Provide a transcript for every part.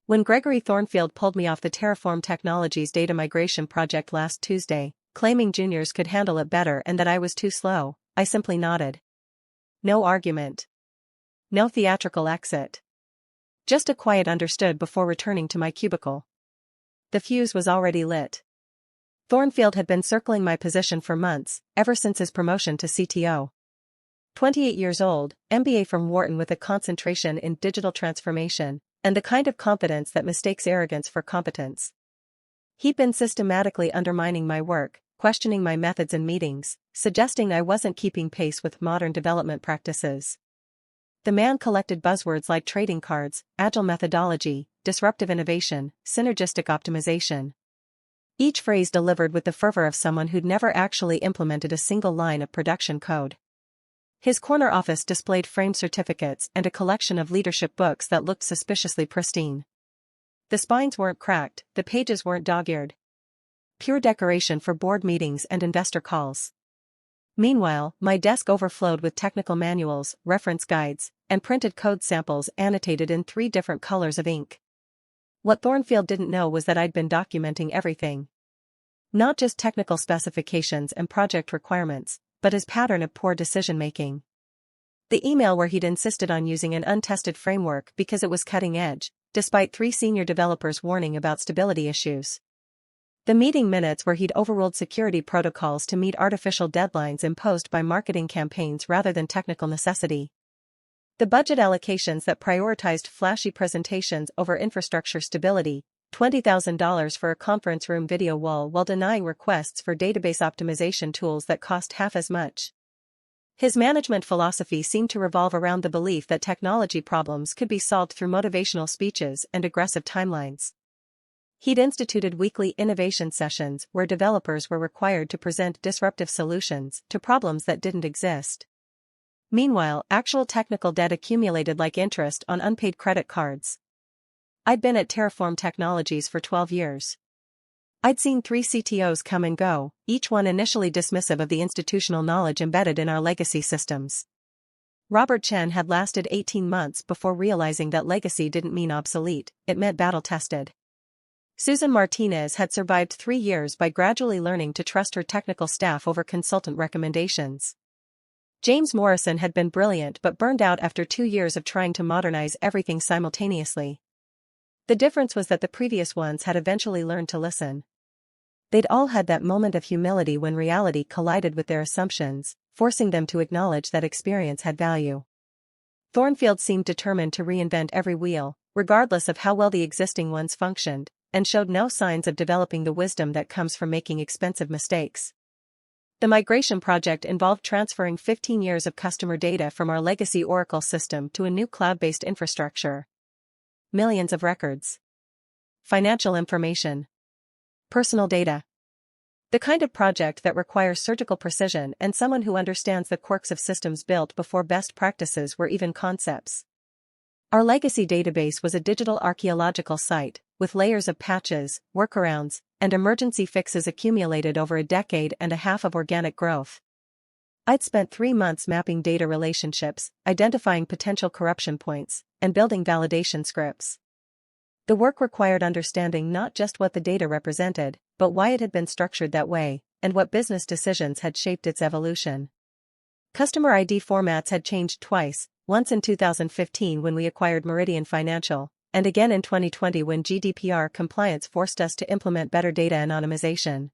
When Gregory Thornfield pulled me off the Terraform Technologies data migration project last Tuesday, claiming juniors could handle it better and that I was too slow, I simply nodded. No argument. No theatrical exit. Just a quiet understood before returning to my cubicle. The fuse was already lit. Thornfield had been circling my position for months, ever since his promotion to CTO. 28 years old, MBA from Wharton with a concentration in digital transformation, and the kind of competence that mistakes arrogance for competence. He'd been systematically undermining my work, questioning my methods in meetings, suggesting I wasn't keeping pace with modern development practices. The man collected buzzwords like trading cards, agile methodology, disruptive innovation, synergistic optimization. Each phrase delivered with the fervor of someone who'd never actually implemented a single line of production code. His corner office displayed framed certificates and a collection of leadership books that looked suspiciously pristine. The spines weren't cracked, the pages weren't dog-eared. Pure decoration for board meetings and investor calls. Meanwhile, my desk overflowed with technical manuals, reference guides, and printed code samples annotated in 3 different colors of ink. What Thornfield didn't know was that I'd been documenting everything. Not just technical specifications and project requirements, but his pattern of poor decision-making. The email where he'd insisted on using an untested framework because it was cutting edge, despite 3 senior developers warning about stability issues. The meeting minutes where he'd overruled security protocols to meet artificial deadlines imposed by marketing campaigns rather than technical necessity. The budget allocations that prioritized flashy presentations over infrastructure stability, $20,000 for a conference room video wall while denying requests for database optimization tools that cost half as much. His management philosophy seemed to revolve around the belief that technology problems could be solved through motivational speeches and aggressive timelines. He'd instituted weekly innovation sessions where developers were required to present disruptive solutions to problems that didn't exist. Meanwhile, actual technical debt accumulated like interest on unpaid credit cards. I'd been at Terraform Technologies for 12 years. I'd seen 3 CTOs come and go, each one initially dismissive of the institutional knowledge embedded in our legacy systems. Robert Chen had lasted 18 months before realizing that legacy didn't mean obsolete, it meant battle-tested. Susan Martinez had survived 3 years by gradually learning to trust her technical staff over consultant recommendations. James Morrison had been brilliant but burned out after 2 years of trying to modernize everything simultaneously. The difference was that the previous ones had eventually learned to listen. They'd all had that moment of humility when reality collided with their assumptions, forcing them to acknowledge that experience had value. Thornfield seemed determined to reinvent every wheel, regardless of how well the existing ones functioned, and showed no signs of developing the wisdom that comes from making expensive mistakes. The migration project involved transferring 15 years of customer data from our legacy Oracle system to a new cloud-based infrastructure. Millions of records. Financial information. Personal data. The kind of project that requires surgical precision and someone who understands the quirks of systems built before best practices were even concepts. Our legacy database was a digital archaeological site, with layers of patches, workarounds, and emergency fixes accumulated over a decade and a half of organic growth. I'd spent 3 months mapping data relationships, identifying potential corruption points, and building validation scripts. The work required understanding not just what the data represented, but why it had been structured that way, and what business decisions had shaped its evolution. Customer ID formats had changed twice, once in 2015 when we acquired Meridian Financial, and again in 2020 when GDPR compliance forced us to implement better data anonymization.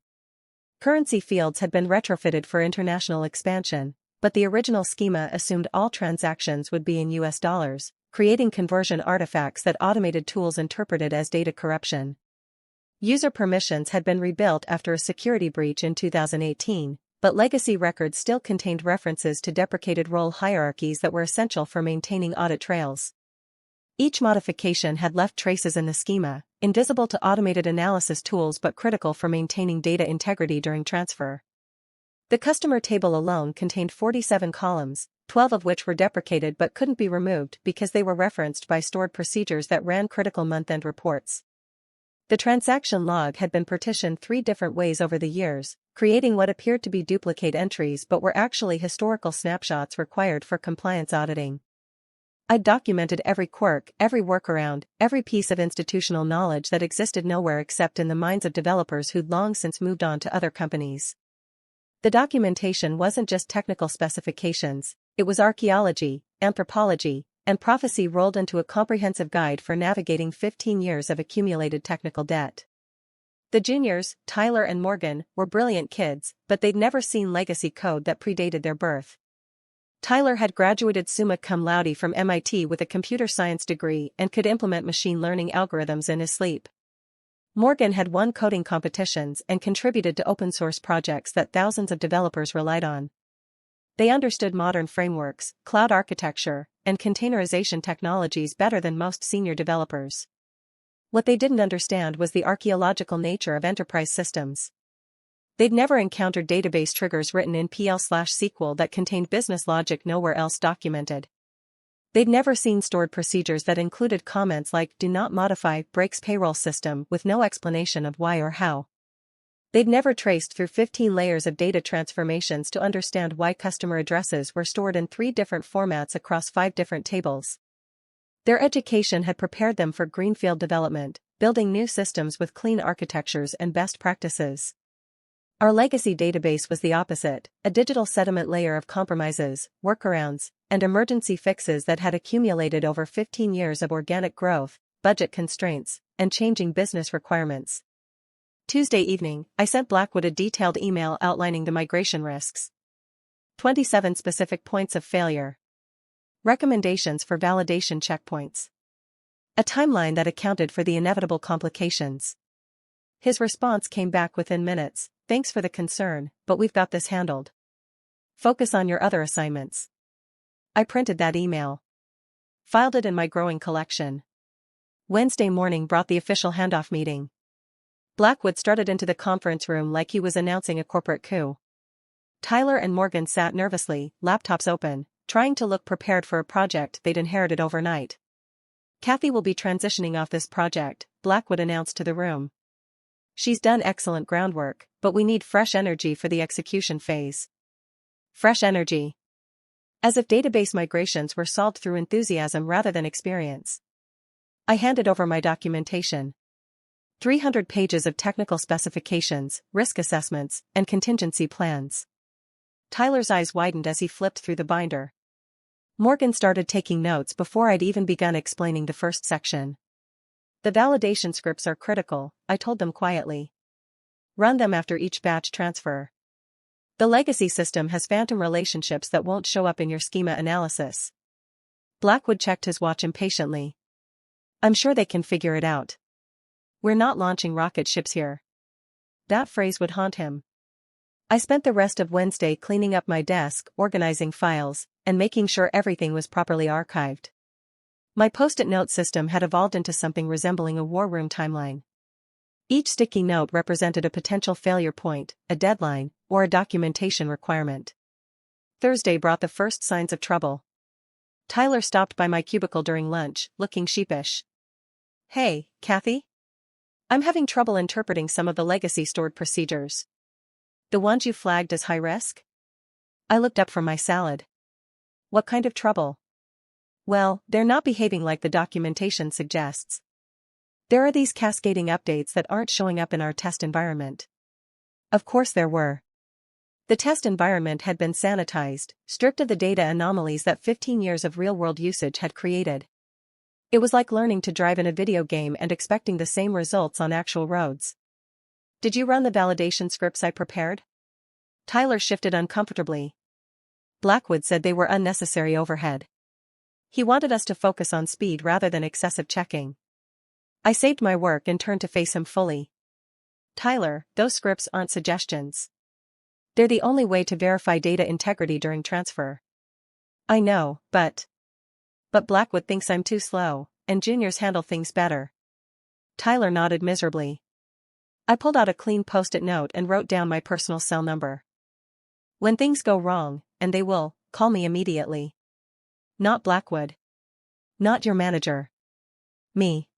Currency fields had been retrofitted for international expansion, but the original schema assumed all transactions would be in US dollars, creating conversion artifacts that automated tools interpreted as data corruption. User permissions had been rebuilt after a security breach in 2018, but legacy records still contained references to deprecated role hierarchies that were essential for maintaining audit trails. Each modification had left traces in the schema, invisible to automated analysis tools but critical for maintaining data integrity during transfer. The customer table alone contained 47 columns, 12 of which were deprecated but couldn't be removed because they were referenced by stored procedures that ran critical month-end reports. The transaction log had been partitioned 3 different ways over the years, creating what appeared to be duplicate entries but were actually historical snapshots required for compliance auditing. I'd documented every quirk, every workaround, every piece of institutional knowledge that existed nowhere except in the minds of developers who'd long since moved on to other companies. The documentation wasn't just technical specifications, it was archaeology, anthropology, and prophecy rolled into a comprehensive guide for navigating 15 years of accumulated technical debt. The juniors, Tyler and Morgan, were brilliant kids, but they'd never seen legacy code that predated their birth. Tyler had graduated summa cum laude from MIT with a computer science degree and could implement machine learning algorithms in his sleep. Morgan had won coding competitions and contributed to open-source projects that thousands of developers relied on. They understood modern frameworks, cloud architecture, and containerization technologies better than most senior developers. What they didn't understand was the archaeological nature of enterprise systems. They'd never encountered database triggers written in PL/SQL that contained business logic nowhere else documented. They'd never seen stored procedures that included comments like "do not modify" breaks payroll system with no explanation of why or how. They'd never traced through 15 layers of data transformations to understand why customer addresses were stored in 3 different formats across 5 different tables. Their education had prepared them for greenfield development, building new systems with clean architectures and best practices. Our legacy database was the opposite, a digital sediment layer of compromises, workarounds, and emergency fixes that had accumulated over 15 years of organic growth, budget constraints, and changing business requirements. Tuesday evening, I sent Blackwood a detailed email outlining the migration risks. 27 specific points of failure. Recommendations for validation checkpoints. A timeline that accounted for the inevitable complications. His response came back within minutes. "Thanks for the concern, but we've got this handled. Focus on your other assignments." I printed that email. Filed it in my growing collection. Wednesday morning brought the official handoff meeting. Blackwood strutted into the conference room like he was announcing a corporate coup. Tyler and Morgan sat nervously, laptops open, trying to look prepared for a project they'd inherited overnight. "Kathy will be transitioning off this project," Blackwood announced to the room. "She's done excellent groundwork, but we need fresh energy for the execution phase." Fresh energy. As if database migrations were solved through enthusiasm rather than experience. I handed over my documentation. 300 pages of technical specifications, risk assessments, and contingency plans. Tyler's eyes widened as he flipped through the binder. Morgan started taking notes before I'd even begun explaining the first section. "The validation scripts are critical," I told them quietly. "Run them after each batch transfer. The legacy system has phantom relationships that won't show up in your schema analysis." Blackwood checked his watch impatiently. "I'm sure they can figure it out. We're not launching rocket ships here." That phrase would haunt him. I spent the rest of Wednesday cleaning up my desk, organizing files, and making sure everything was properly archived. My post-it note system had evolved into something resembling a war room timeline. Each sticky note represented a potential failure point, a deadline, or a documentation requirement. Thursday brought the first signs of trouble. Tyler stopped by my cubicle during lunch, looking sheepish. "Hey, Kathy? I'm having trouble interpreting some of the legacy stored procedures. The ones you flagged as high risk?" I looked up from my salad. "What kind of trouble?" "Well, they're not behaving like the documentation suggests. There are these cascading updates that aren't showing up in our test environment." Of course there were. The test environment had been sanitized, stripped of the data anomalies that 15 years of real-world usage had created. It was like learning to drive in a video game and expecting the same results on actual roads. "Did you run the validation scripts I prepared?" Tyler shifted uncomfortably. Blackwood said they were unnecessary overhead. He wanted us to focus on speed rather than excessive checking. I saved my work and turned to face him fully. "Tyler, those scripts aren't suggestions. They're the only way to verify data integrity during transfer." "I know, but Blackwood thinks I'm too slow, and juniors handle things better." Tyler nodded miserably. I pulled out a clean post-it note and wrote down my personal cell number. "When things go wrong, and they will, call me immediately. Not Blackwood. Not your manager. Me."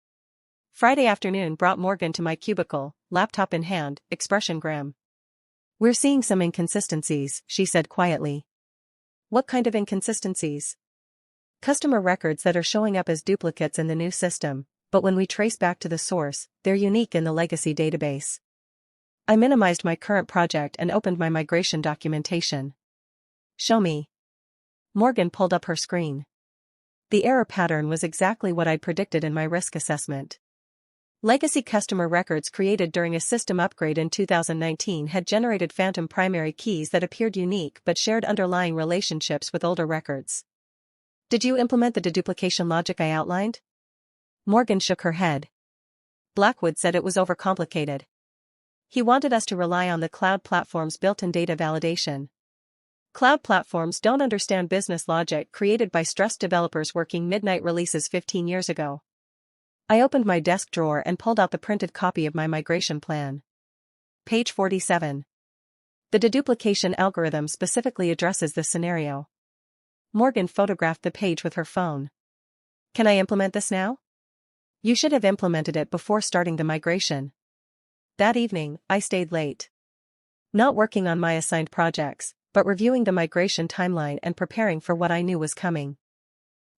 Friday afternoon brought Morgan to my cubicle, laptop in hand, expression grim. "We're seeing some inconsistencies," she said quietly. "What kind of inconsistencies?" Customer records that are showing up as duplicates in the new system, but when we trace back to the source, they're unique in the legacy database. I minimized my current project and opened my migration documentation. Show me. Morgan pulled up her screen. The error pattern was exactly what I'd predicted in my risk assessment. Legacy customer records created during a system upgrade in 2019 had generated phantom primary keys that appeared unique but shared underlying relationships with older records. Did you implement the deduplication logic I outlined? Morgan shook her head. Blackwood said it was overcomplicated. He wanted us to rely on the cloud platform's built-in data validation. Cloud platforms don't understand business logic created by stressed developers working midnight releases 15 years ago. I opened my desk drawer and pulled out the printed copy of my migration plan. Page 47. The deduplication algorithm specifically addresses this scenario. Morgan photographed the page with her phone. Can I implement this now? You should have implemented it before starting the migration. That evening, I stayed late. Not working on my assigned projects, but reviewing the migration timeline and preparing for what I knew was coming.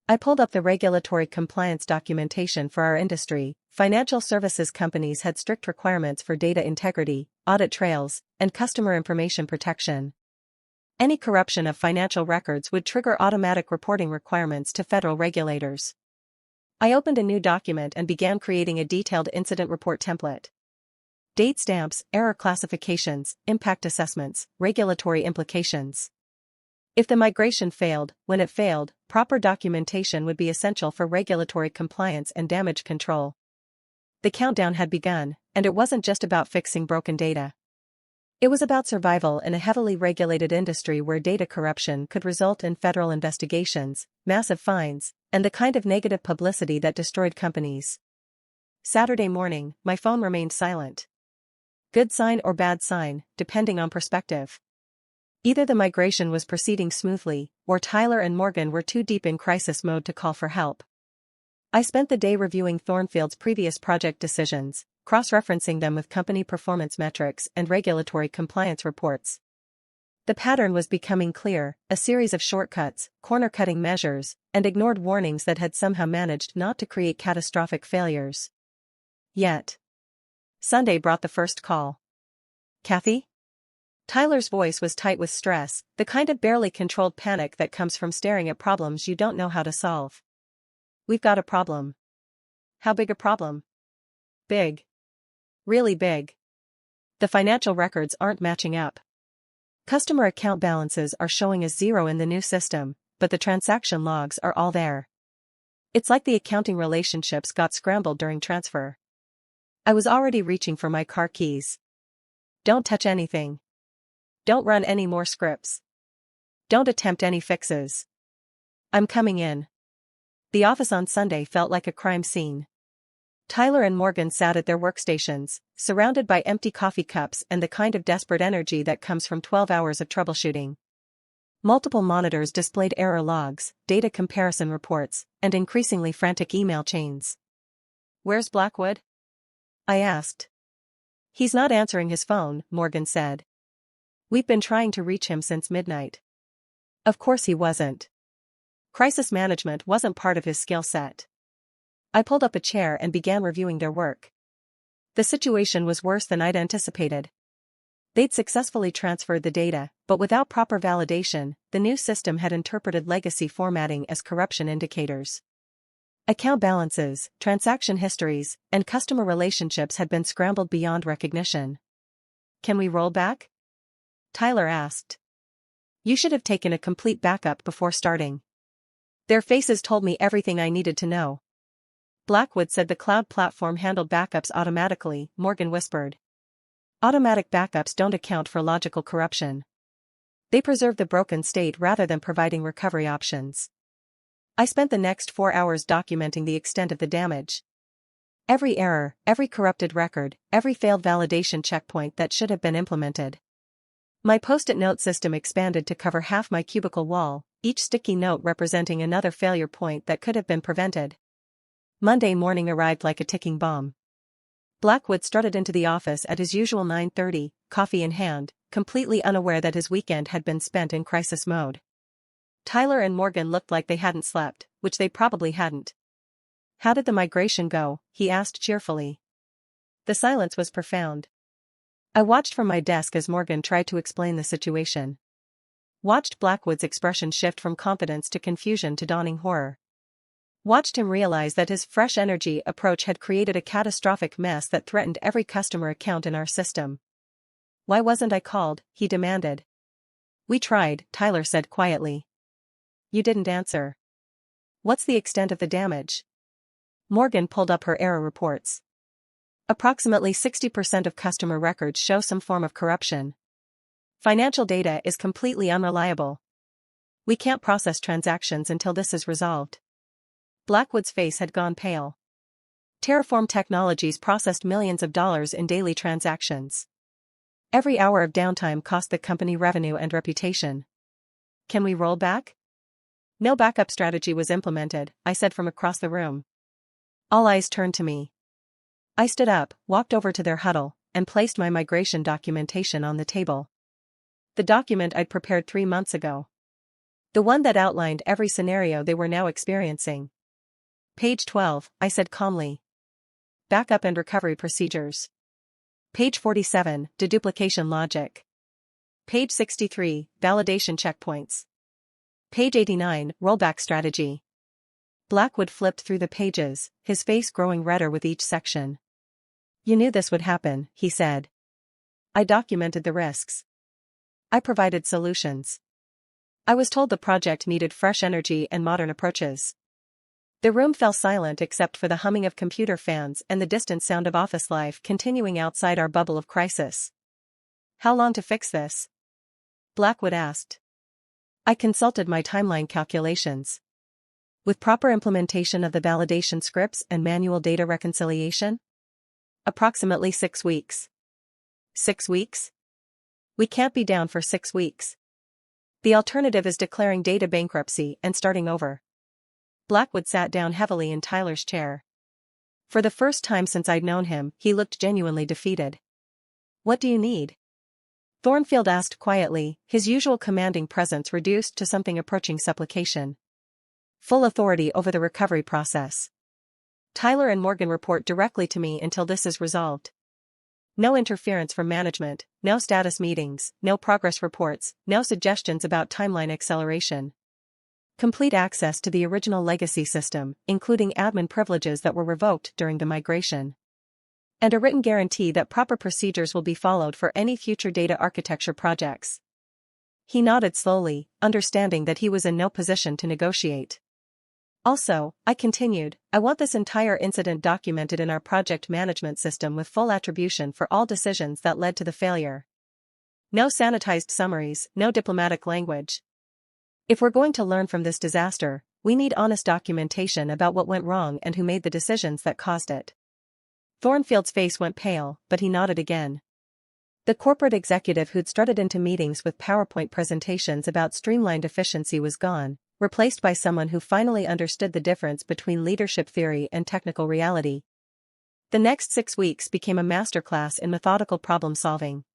I pulled up the regulatory compliance documentation for our industry. Financial services companies had strict requirements for data integrity, audit trails, and customer information protection. Any corruption of financial records would trigger automatic reporting requirements to federal regulators. I opened a new document and began creating a detailed incident report template. Date stamps, error classifications, impact assessments, regulatory implications. If the migration failed, when it failed, proper documentation would be essential for regulatory compliance and damage control. The countdown had begun, and it wasn't just about fixing broken data. It was about survival in a heavily regulated industry where data corruption could result in federal investigations, massive fines, and the kind of negative publicity that destroyed companies. Saturday morning, my phone remained silent. Good sign or bad sign, depending on perspective. Either the migration was proceeding smoothly, or Tyler and Morgan were too deep in crisis mode to call for help. I spent the day reviewing Thornfield's previous project decisions, cross-referencing them with company performance metrics and regulatory compliance reports. The pattern was becoming clear: a series of shortcuts, corner-cutting measures, and ignored warnings that had somehow managed not to create catastrophic failures. Yet. Sunday brought the first call. Kathy? Tyler's voice was tight with stress, the kind of barely controlled panic that comes from staring at problems you don't know how to solve. We've got a problem. How big a problem? Big. Really big. The financial records aren't matching up. Customer account balances are showing as zero in the new system, but the transaction logs are all there. It's like the accounting relationships got scrambled during transfer. I was already reaching for my car keys. Don't touch anything. Don't run any more scripts. Don't attempt any fixes. I'm coming in. The office on Sunday felt like a crime scene. Tyler and Morgan sat at their workstations, surrounded by empty coffee cups and the kind of desperate energy that comes from 12 hours of troubleshooting. Multiple monitors displayed error logs, data comparison reports, and increasingly frantic email chains. Where's Blackwood? I asked. He's not answering his phone, Morgan said. We've been trying to reach him since midnight. Of course he wasn't. Crisis management wasn't part of his skill set. I pulled up a chair and began reviewing their work. The situation was worse than I'd anticipated. They'd successfully transferred the data, but without proper validation, the new system had interpreted legacy formatting as corruption indicators. Account balances, transaction histories, and customer relationships had been scrambled beyond recognition. Can we roll back? Tyler asked. You should have taken a complete backup before starting. Their faces told me everything I needed to know. Blackwood said the cloud platform handled backups automatically, Morgan whispered. Automatic backups don't account for logical corruption. They preserve the broken state rather than providing recovery options. I spent the next 4 hours documenting the extent of the damage. Every error, every corrupted record, every failed validation checkpoint that should have been implemented. My post-it note system expanded to cover half my cubicle wall, each sticky note representing another failure point that could have been prevented. Monday morning arrived like a ticking bomb. Blackwood strutted into the office at his usual 9:30, coffee in hand, completely unaware that his weekend had been spent in crisis mode. Tyler and Morgan looked like they hadn't slept, which they probably hadn't. "How did the migration go?" he asked cheerfully. The silence was profound. I watched from my desk as Morgan tried to explain the situation. Watched Blackwood's expression shift from confidence to confusion to dawning horror. Watched him realize that his fresh energy approach had created a catastrophic mess that threatened every customer account in our system. "Why wasn't I called?" he demanded. "We tried," Tyler said quietly. "You didn't answer. What's the extent of the damage?" Morgan pulled up her error reports. Approximately 60% of customer records show some form of corruption. Financial data is completely unreliable. We can't process transactions until this is resolved. Blackwood's face had gone pale. Terraform Technologies processed millions of dollars in daily transactions. Every hour of downtime cost the company revenue and reputation. "Can we roll back?" "No backup strategy was implemented," I said from across the room. All eyes turned to me. I stood up, walked over to their huddle, and placed my migration documentation on the table. The document I'd prepared 3 months ago. The one that outlined every scenario they were now experiencing. "Page 12, I said calmly. "Backup and recovery procedures." Page 47, deduplication logic. Page 63, validation checkpoints. Page 89, rollback strategy. Blackwood flipped through the pages, his face growing redder with each section. "You knew this would happen," he said. "I documented the risks. I provided solutions. I was told the project needed fresh energy and modern approaches." The room fell silent except for the humming of computer fans and the distant sound of office life continuing outside our bubble of crisis. "How long to fix this?" Blackwood asked. I consulted my timeline calculations. "With proper implementation of the validation scripts and manual data reconciliation?" "Approximately 6 weeks. 6 weeks? We can't be down for 6 weeks. The alternative is declaring data bankruptcy and starting over." Blackwood sat down heavily in Tyler's chair. For the first time since I'd known him, he looked genuinely defeated. "What do you need?" Thornfield asked quietly, his usual commanding presence reduced to something approaching supplication. "Full authority over the recovery process. Tyler and Morgan report directly to me until this is resolved. No interference from management, no status meetings, no progress reports, no suggestions about timeline acceleration. Complete access to the original legacy system, including admin privileges that were revoked during the migration. And a written guarantee that proper procedures will be followed for any future data architecture projects." He nodded slowly, understanding that he was in no position to negotiate. "Also," I continued, "I want this entire incident documented in our project management system with full attribution for all decisions that led to the failure. No sanitized summaries, no diplomatic language. If we're going to learn from this disaster, we need honest documentation about what went wrong and who made the decisions that caused it." Thornfield's face went pale, but he nodded again. The corporate executive who'd strutted into meetings with PowerPoint presentations about streamlined efficiency was gone, replaced by someone who finally understood the difference between leadership theory and technical reality. The next 6 weeks became a masterclass in methodical problem solving.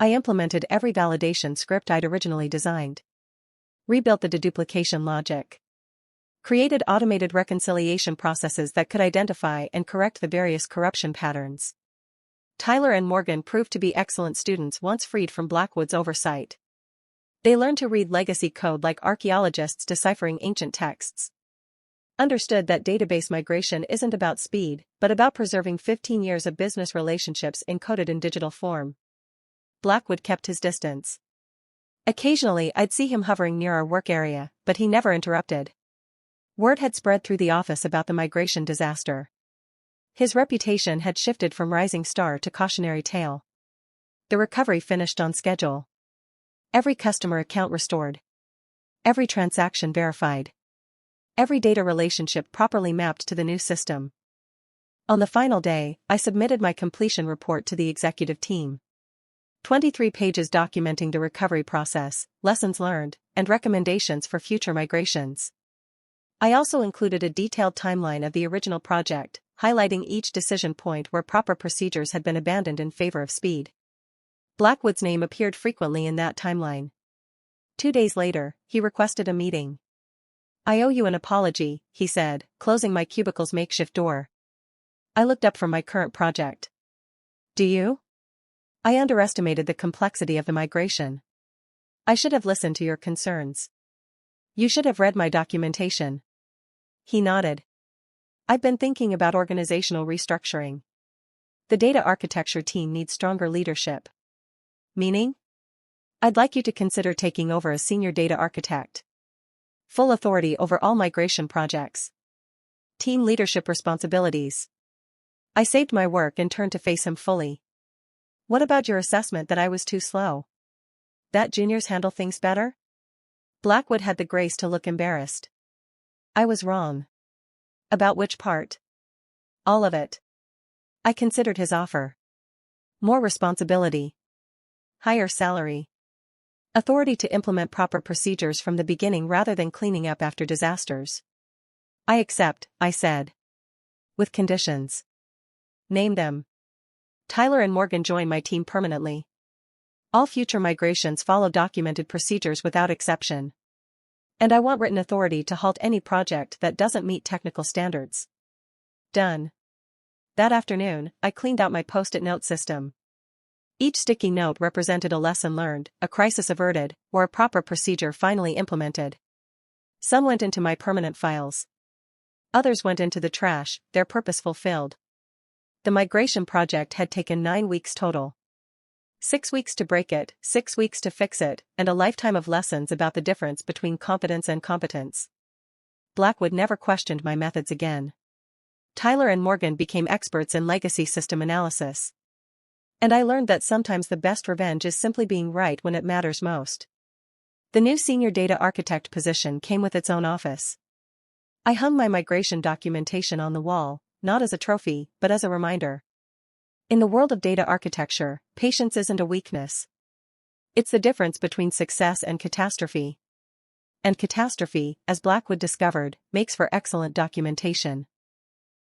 I implemented every validation script I'd originally designed. Rebuilt the deduplication logic. Created automated reconciliation processes that could identify and correct the various corruption patterns. Tyler and Morgan proved to be excellent students once freed from Blackwood's oversight. They learned to read legacy code like archaeologists deciphering ancient texts. Understood that database migration isn't about speed, but about preserving 15 years of business relationships encoded in digital form. Blackwood kept his distance. Occasionally I'd see him hovering near our work area, but he never interrupted. Word had spread through the office about the migration disaster. His reputation had shifted from rising star to cautionary tale. The recovery finished on schedule. Every customer account restored. Every transaction verified. Every data relationship properly mapped to the new system. On the final day, I submitted my completion report to the executive team. 23 pages documenting the recovery process, lessons learned, and recommendations for future migrations. I also included a detailed timeline of the original project, highlighting each decision point where proper procedures had been abandoned in favor of speed. Blackwood's name appeared frequently in that timeline. 2 days later, he requested a meeting. I owe you an apology, he said, closing my cubicle's makeshift door. I looked up from my current project. Do you? I underestimated the complexity of the migration. I should have listened to your concerns. You should have read my documentation. He nodded. I've been thinking about organizational restructuring. The data architecture team needs stronger leadership. Meaning? I'd like you to consider taking over as senior data architect. Full authority over all migration projects. Team leadership responsibilities. I saved my work and turned to face him fully. What about your assessment that I was too slow? That juniors handle things better? Blackwood had the grace to look embarrassed. I was wrong. About which part? All of it. I considered his offer. More responsibility. Higher salary. Authority to implement proper procedures from the beginning rather than cleaning up after disasters. I accept, I said. With conditions. Name them. Tyler and Morgan join my team permanently. All future migrations follow documented procedures without exception. And I want written authority to halt any project that doesn't meet technical standards. Done. That afternoon, I cleaned out my post-it note system. Each sticky note represented a lesson learned, a crisis averted, or a proper procedure finally implemented. Some went into my permanent files. Others went into the trash, their purpose fulfilled. The migration project had taken 9 weeks total. 6 weeks to break it, 6 weeks to fix it, and a lifetime of lessons about the difference between competence and competence. Blackwood never questioned my methods again. Tyler and Morgan became experts in legacy system analysis. And I learned that sometimes the best revenge is simply being right when it matters most. The new senior data architect position came with its own office. I hung my migration documentation on the wall, not as a trophy, but as a reminder. In the world of data architecture, patience isn't a weakness. It's the difference between success and catastrophe. And catastrophe, as Blackwood discovered, makes for excellent documentation.